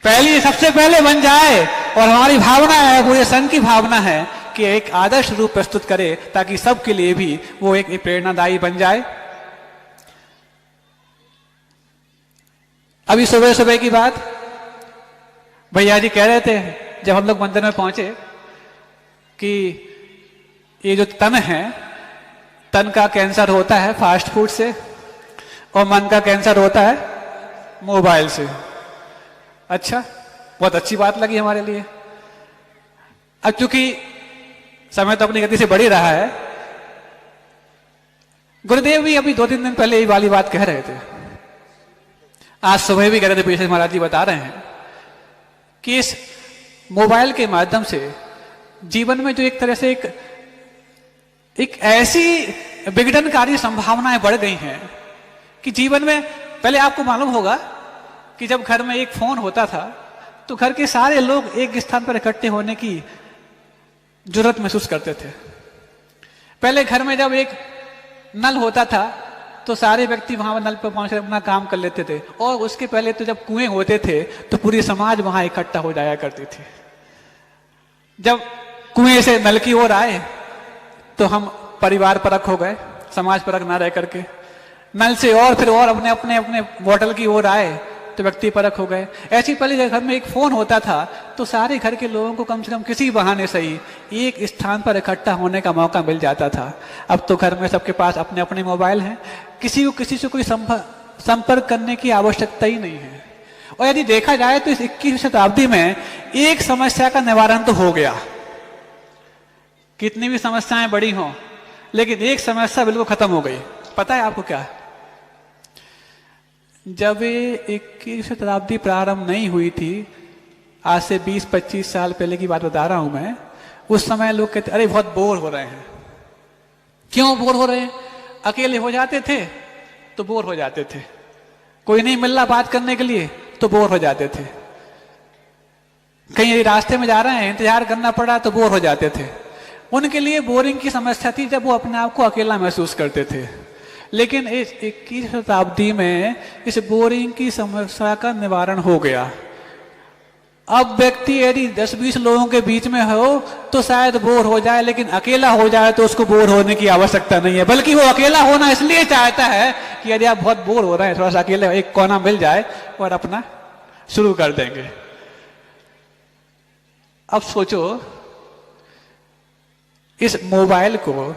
पहली सबसे पहले बन जाए। और हमारी भावना है, पूरे संघ की भावना है कि एक आदर्श रूप प्रस्तुत करे ताकि सबके लिए भी वो एक प्रेरणादायी बन जाए। अभी सुबह सुबह की बात भैया जी कह रहे थे जब हम लोग मंदिर में पहुंचे कि ये जो तन है, तन का कैंसर होता है फास्ट फूड से और मन का कैंसर होता है मोबाइल से। अच्छा, बहुत अच्छी बात लगी हमारे लिए। अब चूंकि समय तो अपनी गति से बढ़ ही रहा है, गुरुदेव भी अभी 2-3 दिन पहले ये वाली बात कह रहे थे, आज सुबह भी कह रहे थे, पीछे महाराज जी बता रहे हैं कि इस मोबाइल के माध्यम से जीवन में जो एक तरह से एक ऐसी विघटनकारी संभावनाएं बढ़ गई हैं कि जीवन में, पहले आपको मालूम होगा कि जब घर में एक फोन होता था तो घर के सारे लोग एक स्थान पर इकट्ठे होने की जरूरत महसूस करते थे। पहले घर में जब एक नल होता था तो सारे व्यक्ति वहां नल पर पहुंच कर अपना काम कर लेते थे, और उसके पहले तो जब कुएं होते थे तो पूरी समाज वहां इकट्ठा हो जाया करती थी। जब कुएं से नल की ओर आए तो हम परिवार परक हो गए, समाज परक ना रह करके। नल से और फिर और अपने अपने अपने बोतल की ओर आए तो व्यक्ति परक हो गए। ऐसी पहले जब घर में एक फोन होता था तो सारे घर के लोगों को कम से कम किसी बहाने से ही एक स्थान पर इकट्ठा होने का मौका मिल जाता था। अब तो घर में सबके पास अपने अपने मोबाइल हैं, किसी को किसी से कोई संपर्क करने की आवश्यकता ही नहीं है। और यदि देखा जाए तो इस 21वीं शताब्दी में एक समस्या का निवारण तो हो गया, कितनी भी समस्याएं बड़ी हों, लेकिन एक समस्या बिल्कुल खत्म हो गई। पता है आपको क्या? जब 21वीं शताब्दी प्रारंभ नहीं हुई थी, आज से 20-25 साल पहले की बात बता रहा हूं मैं, उस समय लोग कहते अरे बहुत बोर हो रहे हैं। क्यों बोर हो रहे हैं? अकेले हो जाते थे तो बोर हो जाते थे, कोई नहीं मिल रहा बात करने के लिए तो बोर हो जाते थे, कहीं रास्ते में जा रहे हैं इंतजार करना पड़ा तो बोर हो जाते थे। उनके लिए बोरिंग की समस्या थी जब वो अपने आप को अकेला महसूस करते थे। लेकिन इस 21वीं शताब्दी में इस बोरिंग की समस्या का निवारण हो गया। अब व्यक्ति यदि 10-20 लोगों के बीच में हो तो शायद बोर हो जाए, लेकिन अकेला हो जाए तो उसको बोर होने की आवश्यकता नहीं है, बल्कि वो अकेला होना इसलिए चाहता है कि यदि आप बहुत बोर हो रहे हैं, थोड़ा सा अकेले एक कोना मिल जाए और अपना शुरू कर देंगे। अब सोचो, इस मोबाइल को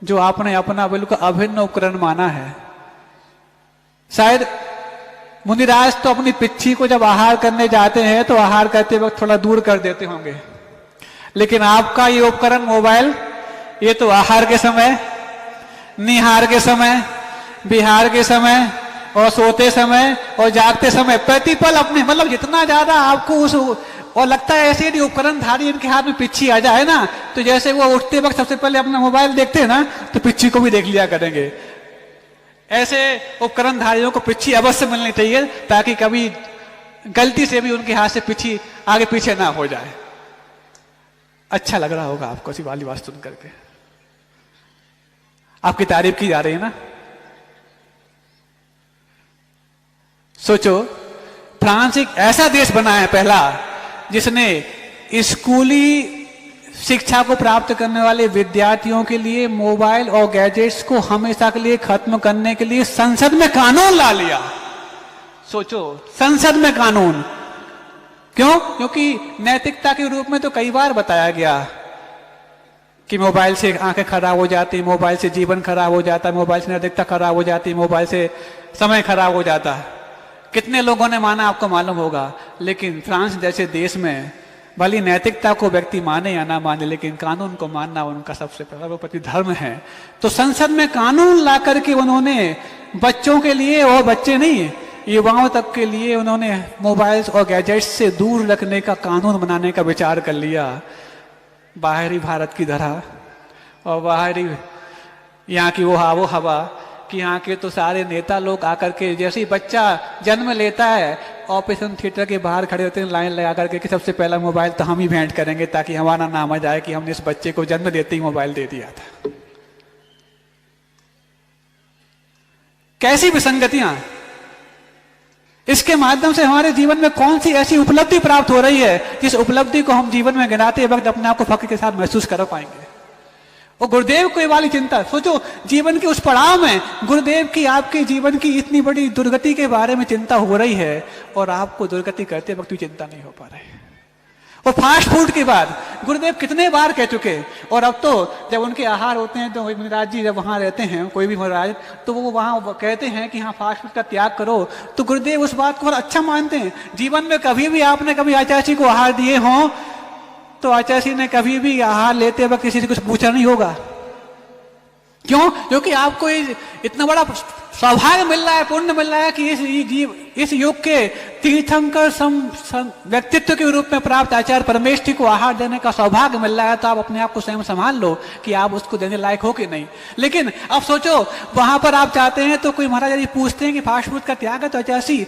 जो आपने अपना बिल्कुल अभिन्न उपकरण माना है, शायद मुनिराज तो अपनी पिच्छी को जब आहार करने जाते हैं तो आहार करते वक्त थोड़ा दूर कर देते होंगे, लेकिन आपका ये उपकरण मोबाइल, ये तो आहार के समय, निहार के समय, विहार के समय और सोते समय और जागते समय प्रतिपल अपने, मतलब जितना ज्यादा आपको उस, और लगता है ऐसे यदि उपकरण धारी इनके हाथ में पिच्छी आ जाए ना तो जैसे वो उठते वक्त सबसे पहले अपना मोबाइल देखते हैं ना तो पिच्छी को भी देख लिया करेंगे। ऐसे उपकरण धारियों को पिच्छी अवश्य मिलनी चाहिए ताकि कभी गलती से भी उनके हाथ से पिच्छी आगे पीछे ना हो जाए। अच्छा लग रहा होगा आपको इसी वाली बात सुन करके, आपकी तारीफ की जा रही है ना। सोचो, फ्रांस एक ऐसा देश बना है पहला जिसने स्कूली शिक्षा को प्राप्त करने वाले विद्यार्थियों के लिए मोबाइल और गैजेट्स को हमेशा के लिए खत्म करने के लिए संसद में कानून ला लिया। सोचो, संसद में कानून। क्यों? क्योंकि नैतिकता के रूप में तो कई बार बताया गया कि मोबाइल से आंखें खराब हो जाती, मोबाइल से जीवन खराब हो जाता, मोबाइल से नैतिकता खराब हो जाती, मोबाइल से समय खराब हो जाता। कितने लोगों ने माना आपको मालूम होगा। लेकिन फ्रांस जैसे देश में भली नैतिकता को व्यक्ति माने या ना माने, लेकिन कानून को मानना उनका सबसे सर्वोपरि धर्म है। तो संसद में कानून ला करके उन्होंने बच्चों के लिए, और बच्चे नहीं युवाओं तक के लिए, उन्होंने मोबाइल्स और गैजेट्स से दूर रखने का कानून बनाने का विचार कर लिया। बाहरी भारत की तरह और बाहरी यहाँ की वो हवा कि यहाँ के तो सारे नेता लोग आकर के, जैसे ही बच्चा जन्म लेता है ऑपरेशन थिएटर के बाहर खड़े होते हैं लाइन लगा करके कि सबसे पहला मोबाइल तो हम ही भेंट करेंगे ताकि हमारा नाम आ जाए कि हमने इस बच्चे को जन्म देते ही मोबाइल दे दिया था। कैसी विसंगतियां, इसके माध्यम से हमारे जीवन में कौन सी ऐसी उपलब्धि प्राप्त हो रही है जिस उपलब्धि को हम जीवन में गिनाते वक्त अपने आप को फक्र के साथ महसूस कर पाएंगे। और गुरुदेव को ये वाली चिंता, सोचो जीवन के उस पड़ाव में गुरुदेव की आपके जीवन की इतनी बड़ी दुर्गति के बारे में चिंता हो रही है और आपको दुर्गति करते वक्त भी चिंता नहीं हो पा रही। और फास्ट फूड के बाद गुरुदेव कितने बार कह चुके, और अब तो जब उनके आहार होते हैं तो महाराज जी जब वहां रहते हैं कोई भी महाराज, तो वो वहां कहते हैं कि हाँ फास्ट फूड का त्याग करो, तो गुरुदेव उस बात को और अच्छा मानते हैं। जीवन में कभी भी आपने कभी आचार्य जी को आहार दिए हों तो आचार्य जी ने कभी भी आहार लेते वक्त किसी से कुछ पूछा नहीं होगा। क्यों? क्योंकि आपको इतना बड़ा सौभाग्य मिल रहा है, पुण्य मिल रहा है कि इस युग के तीर्थंकर व्यक्तित्व के रूप में प्राप्त आचार्य परमेश जी को आहार देने का सौभाग्य मिल रहा है, तो आप अपने आप को स्वयं संभाल लो कि आप उसको देने लायक हो कि नहीं। लेकिन अब सोचो वहां पर आप जाते हैं तो कोई महाराज जी पूछते हैं कि फास्ट फूड का त्याग है, तो आचार्य जी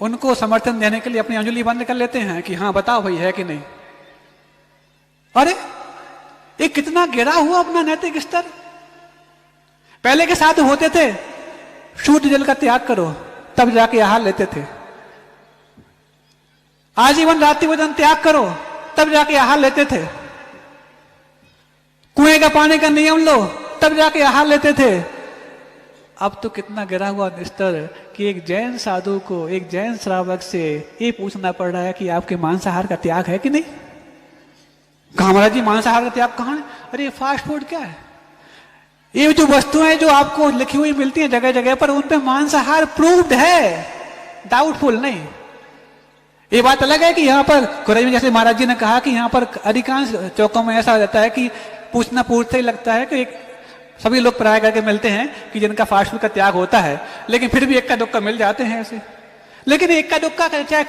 उनको समर्थन देने के लिए अपनी अंजलि बंद कर लेते हैं कि हाँ बताओ भाई है कि नहीं। अरे ये कितना गिरा हुआ अपना नैतिक स्तर। पहले के साथ होते थे शुद्ध जल का त्याग करो तब जाके आहार लेते थे, आजीवन रात्रि भोजन त्याग करो तब जाके आहार लेते थे, कुएं का पानी का नियम लो तब जाके आहार लेते थे। अब तो कितना गिरा हुआ स्तर कि एक जैन साधु को, एक जैन श्रावक से ये पूछना पड़ रहा है कि आपके मांसाहार का त्याग है कि नहीं। कहा महाराज जी मांसाहार का त्याग कहां है? अरे फास्ट फूड क्या है? ये जो वस्तुएं जो आपको लिखी हुई मिलती हैं जगह जगह पर, उन पे मांसाहार प्रूव्ड है, डाउटफुल नहीं। ये बात अलग है कि यहाँ पर खुराई में जैसे महाराज जी ने कहा कि यहाँ पर अधिकांश चौकों में ऐसा रहता है कि पूछते ही लगता है कि सभी लोग प्राय करके मिलते हैं कि जिनका फास्ट फूड का त्याग होता है, लेकिन फिर भी इक्का दुक्का मिल जाते हैं ऐसे। लेकिन इक्का दुक्का चाहे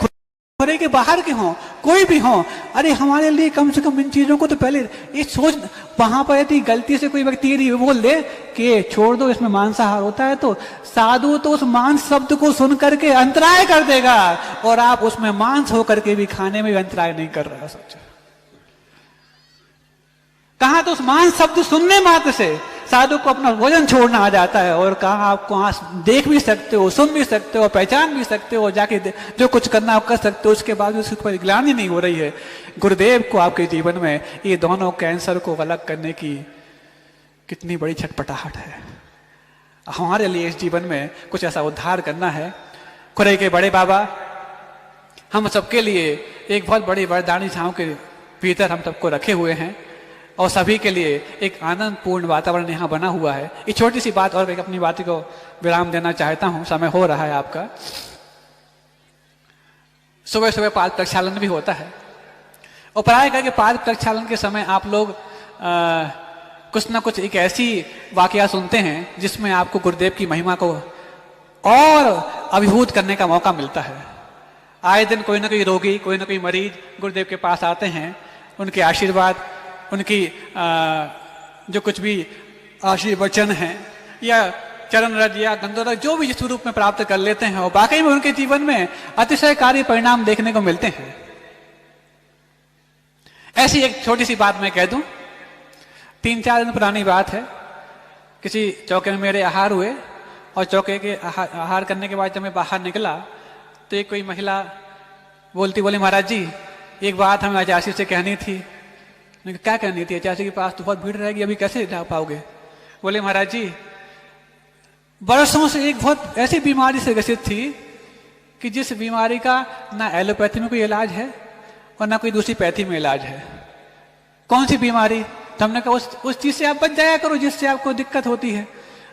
खुराई के बाहर के हों कोई भी हो, अरे हमारे लिए कम से कम इन चीजों को तो पहले ये सोच, वहां पर यदि गलती से कोई व्यक्ति यदि बोल दे कि छोड़ दो इसमें मांसाहार होता है, तो साधु तो उस मांस शब्द को सुन करके अंतराय कर देगा, और आप उसमें मांस होकर के भी खाने में भी अंतराय नहीं कर रहे हो। सोचो कहां तो उस मांस शब्द सुनने मात्र से साधु को अपना भोजन छोड़ना आ जाता है, और कहा आप वहां देख भी सकते हो, सुन भी सकते हो, पहचान भी सकते हो, जाके जो कुछ करना हो कर सकते हो, उसके बाद उसके ऊपर ग्लानि नहीं हो रही है। गुरुदेव को आपके जीवन में ये दोनों कैंसर को अलग करने की कितनी बड़ी छटपटाहट है। हमारे लिए इस जीवन में कुछ ऐसा उद्धार करना है। खुराई के बड़े बाबा हम सबके लिए एक बहुत बड़ी वरदानी छांव के भीतर हम सबको रखे हुए हैं, और सभी के लिए एक आनंदपूर्ण वातावरण यहाँ बना हुआ है। ये छोटी सी बात और अपनी बात को विराम देना चाहता हूं, समय हो रहा है आपका। सुबह सुबह पाद प्रक्षालन भी होता है, और प्राय करके पाद प्रक्षालन के समय आप लोग कुछ ना कुछ एक ऐसी वाकया सुनते हैं जिसमें आपको गुरुदेव की महिमा को और अभिभूत करने का मौका मिलता है। आए दिन कोई ना कोई रोगी, कोई ना कोई मरीज गुरुदेव के पास आते हैं, उनके आशीर्वाद, उनकी जो कुछ भी आशीर्वचन है या चरण रज या गंधोरज जो भी जिस रूप में प्राप्त कर लेते हैं, और वाकई में उनके जीवन में अतिशयकारी परिणाम देखने को मिलते हैं। ऐसी एक छोटी सी बात मैं कह दूं, 3-4 दिन पुरानी बात है। किसी चौके में मेरे आहार हुए, और चौके के आहार करने के बाद जब मैं बाहर निकला तो एक कोई महिला बोली महाराज जी एक बात हमें आचार्य से कहनी थी। क्या कहनी थी? आचार्य के पास तो बहुत भीड़ रहेगी, अभी कैसे जा पाओगे? बोले महाराज जी बरसों से एक बहुत ऐसी बीमारी से ग्रसित थी कि जिस बीमारी का ना एलोपैथी में कोई इलाज है और ना कोई दूसरी पैथी में इलाज है। कौन सी बीमारी? तो हमने कहा उस चीज से आप बच जाया करो जिससे आपको दिक्कत होती है।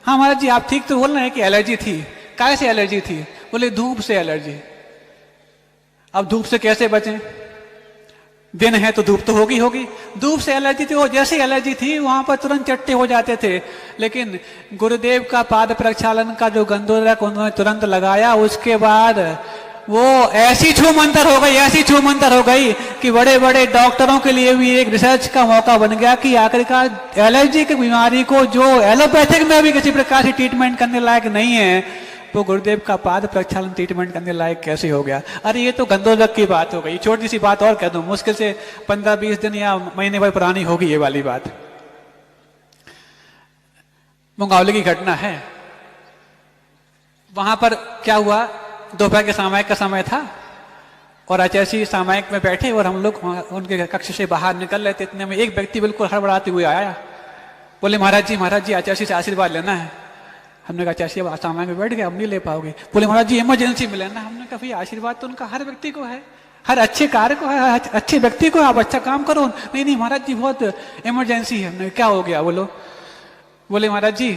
हाँ महाराज जी आप ठीक तो बोल रहे हैं कि एलर्जी थी। काय से एलर्जी थी? बोले धूप से एलर्जी। अब धूप से कैसे बचें? दिन है तो धूप तो होगी। धूप से एलर्जी थी, वो जैसी एलर्जी थी वहां पर तुरंत चट्टे हो जाते थे। लेकिन गुरुदेव का पाद प्रक्षालन का जो गंधोदक उन्होंने तुरंत लगाया, उसके बाद वो ऐसी छू मंतर हो गई कि बड़े बड़े डॉक्टरों के लिए भी एक रिसर्च का मौका बन गया कि आखिरकार एलर्जी की बीमारी को जो एलोपैथिक में भी किसी प्रकार से ट्रीटमेंट करने लायक नहीं है, तो गुरुदेव का पाद प्रक्षालन ट्रीटमेंट करने लायक कैसे हो गया। अरे ये तो गंधोदक की बात हो गई। छोटी सी बात और कह दूं, मुश्किल से 15-20 दिन या महीने भर पुरानी होगी ये वाली बात। मुंगावली की घटना है। वहां पर क्या हुआ, दोपहर के सामायिक का समय था और आचार्य जी सामायिक में बैठे और हम लोग उनके कक्ष से बाहर निकल रहे थे। इतने में एक व्यक्ति बिल्कुल हड़बड़ाते हुए आया, बोले महाराज जी आचार्य जी से आशीर्वाद लेना है। हमने कहा आचार्य जी अब सामायिक में बैठ गए, अब नहीं ले पाओगे। बोले महाराज जी इमरजेंसी में लेना। हमने कहा भैया आशीर्वाद तो उनका हर व्यक्ति को है, हर अच्छे कार्य को है, अच्छे व्यक्ति को, आप अच्छा काम करो। नहीं महाराज जी बहुत इमरजेंसी है। हमने क्या हो गया बोलो? बोले महाराज जी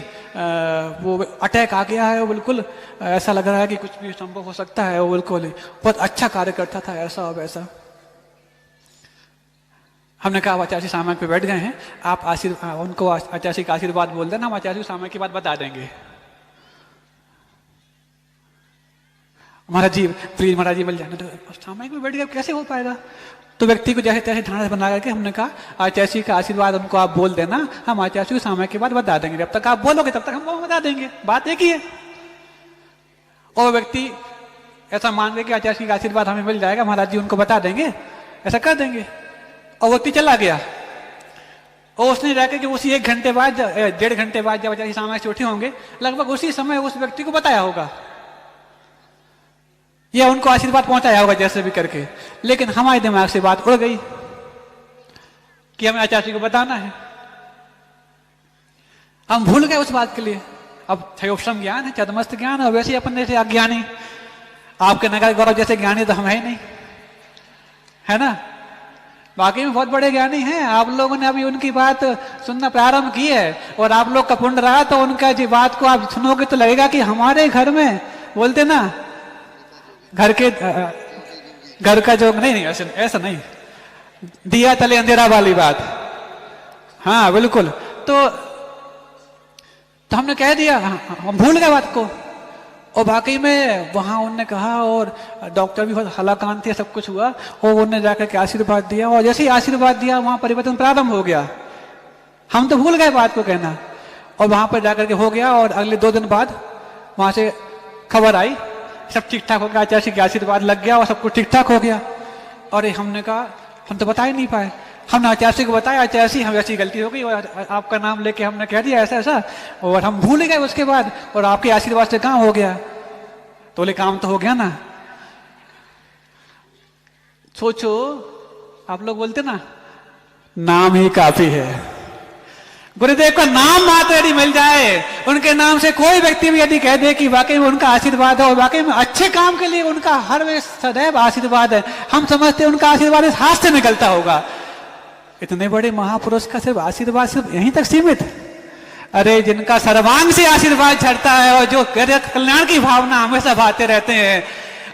वो अटैक आ गया है, वो बिल्कुल ऐसा लग रहा है कि कुछ भी संभव हो सकता है। वो बिल्कुल बहुत अच्छा कार्य करता था, ऐसा और वैसा। हमने कहा आचार्य जी सामायिक पे बैठ गए हैं, आप उनको आचार्य जी का आशीर्वाद बोल देना, हम आचार्य जी सामायिक की बात बता देंगे। महाराज जी प्लीज महाराज जी मिल जाना। तो सामायिक में बैठ गए, कैसे हो पाएगा? तो व्यक्ति को जैसे तैसे ढांढस बना करके हमने कहा आचार्य जी का आशीर्वाद उनको आप बोल देना, हम आचार्य जी को सामायिक की बात बता देंगे। जब तक आप बोलोगे तब तक हम बता देंगे, बात एक ही है। और व्यक्ति ऐसा मान गए कि आचार्य जी का आशीर्वाद हमें मिल जाएगा, महाराज जी उनको बता देंगे, ऐसा कर देंगे। और व्यक्ति चला गया और उसने जाकर कि उसी 1 घंटे बाद 1.5 घंटे बाद जब आचार्य जी सामायिक से उठे होंगे, लगभग उसी समय उस व्यक्ति को बताया होगा या उनको आशीर्वाद पहुंचाया होगा जैसे भी करके। लेकिन हमारे दिमाग से बात उड़ गई कि हमें आचार्य जी को बताना है, हम भूल गए उस बात के लिए। अब क्षयोपम ज्ञान है, छदमस्त ज्ञान है, वैसे अपन जैसे अज्ञानी, आपके नगर गौरव जैसे ज्ञानी तो हम है ही नहीं, है ना। बाकी में बहुत बड़े ज्ञानी हैं, आप लोगों ने अभी उनकी बात सुनना प्रारंभ की है और आप लोग का पुण्य रहा तो उनका जी बात को आप सुनोगे तो लगेगा कि हमारे घर में बोलते ना घर का जो नहीं ऐसा नहीं, दिया तले अंधेरा वाली बात। हाँ बिल्कुल। तो हमने कह दिया, हम भूल गए बात को। और बाकी में वहां उन्होंने कहा और डॉक्टर भी बहुत हलाकान थे, सब कुछ हुआ और उन्होंने जाकर के आशीर्वाद दिया और जैसे ही आशीर्वाद दिया वहां परिवर्तन प्रारंभ हो गया। हम तो भूल गए बात को कहना और वहां पर जाकर के हो गया। और अगले 2 दिन बाद वहां से खबर आई सब ठीक ठाक हो गया, आचार्य जी के आशीर्वाद लग गया और सब कुछ ठीक ठाक हो गया। और हमने कहा हम तो बता ही नहीं पाए, हमने आचार्य जी को बताया आचार्य जी हम ऐसी गलती हो गई और आपका नाम लेके हमने कह दिया ऐसा ऐसा और हम भूल गए उसके बाद और आपके आशीर्वाद से काम हो गया। तो बोले काम तो हो गया ना। सोचो आप लोग बोलते ना नाम ही काफी है। गुरुदेव का नाम मात्र यदि मिल जाए, उनके नाम से कोई व्यक्ति भी यदि कह दे कि वाकई में उनका आशीर्वाद है और वाकई में अच्छे काम के लिए उनका हर वे सदैव आशीर्वाद है, हम समझते हैं उनका आशीर्वाद इस हाथ से निकलता होगा। इतने बड़े महापुरुष का सिर्फ आशीर्वाद सिर्फ यहीं तक सीमित। अरे जिनका सर्वांग से आशीर्वाद झड़ता है और जो कल्याण की भावना हमेशा भाते रहते हैं,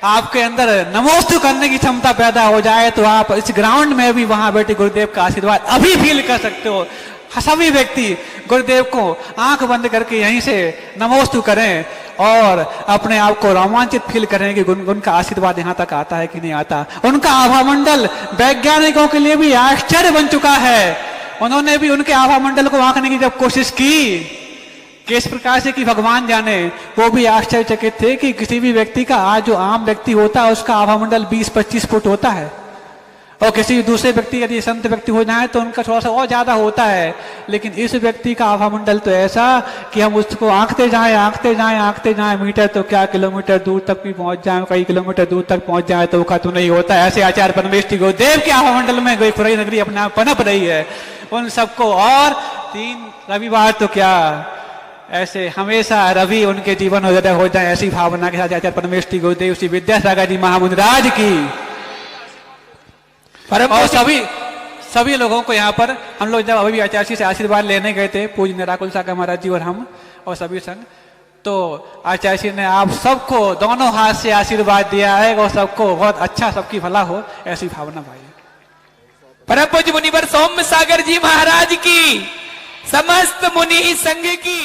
आपके अंदर नमोस्तु करने की क्षमता पैदा हो जाए तो आप इस ग्राउंड में भी वहां बैठे गुरुदेव का आशीर्वाद अभी फील कर सकते हो। सभी व्यक्ति गुरुदेव को आंख बंद करके यहीं से नमोस्तु करें और अपने आप को रोमांचित फील करें कि उनका आशीर्वाद यहाँ तक आता है कि नहीं आता। उनका आभा मंडल वैज्ञानिकों के लिए भी आश्चर्य बन चुका है। उन्होंने भी उनके आभा मंडल को आंकने की जब कोशिश की किस प्रकार से कि भगवान जाने, वो भी आश्चर्यचकित थे कि किसी भी व्यक्ति का आज जो आम व्यक्ति होता है उसका आभा मंडल 20-25 फुट होता है और किसी दूसरे व्यक्ति यदि संत व्यक्ति हो जाए तो उनका थोड़ा सा और ज्यादा होता है। लेकिन इस व्यक्ति का आभा मंडल तो ऐसा कि हम उसको आंकते जाएं मीटर तो क्या किलोमीटर दूर तक भी पहुंच जाए, कई किलोमीटर दूर तक पहुंच जाए तो खत्म नहीं होता। ऐसे आचार्य परमेष्ठी गुरुदेव के आभा मंडल में गई खुराई नगरी अपने आप पनप रही है उन सबको। और 3 रविवार तो क्या ऐसे हमेशा रवि उनके जीवन हो जाए ऐसी भावना के साथ आचार्य परमेष्ठी गुरुदेव श्री विद्यासागर जी महामुनिराज की। और सभी लोगों को यहाँ पर हम लोग जब अभी आचार्य जी से आशीर्वाद लेने गए थे, पूज्य निराकुल सागर महाराज जी और हम और सभी संघ, तो आचार्य जी ने आप सबको दोनों हाथ से आशीर्वाद दिया है और सबको बहुत अच्छा सबकी भला हो ऐसी भावना भाई। परम पूज्य मुनिवर सौम्य सागर जी महाराज की, समस्त मुनि संघ की।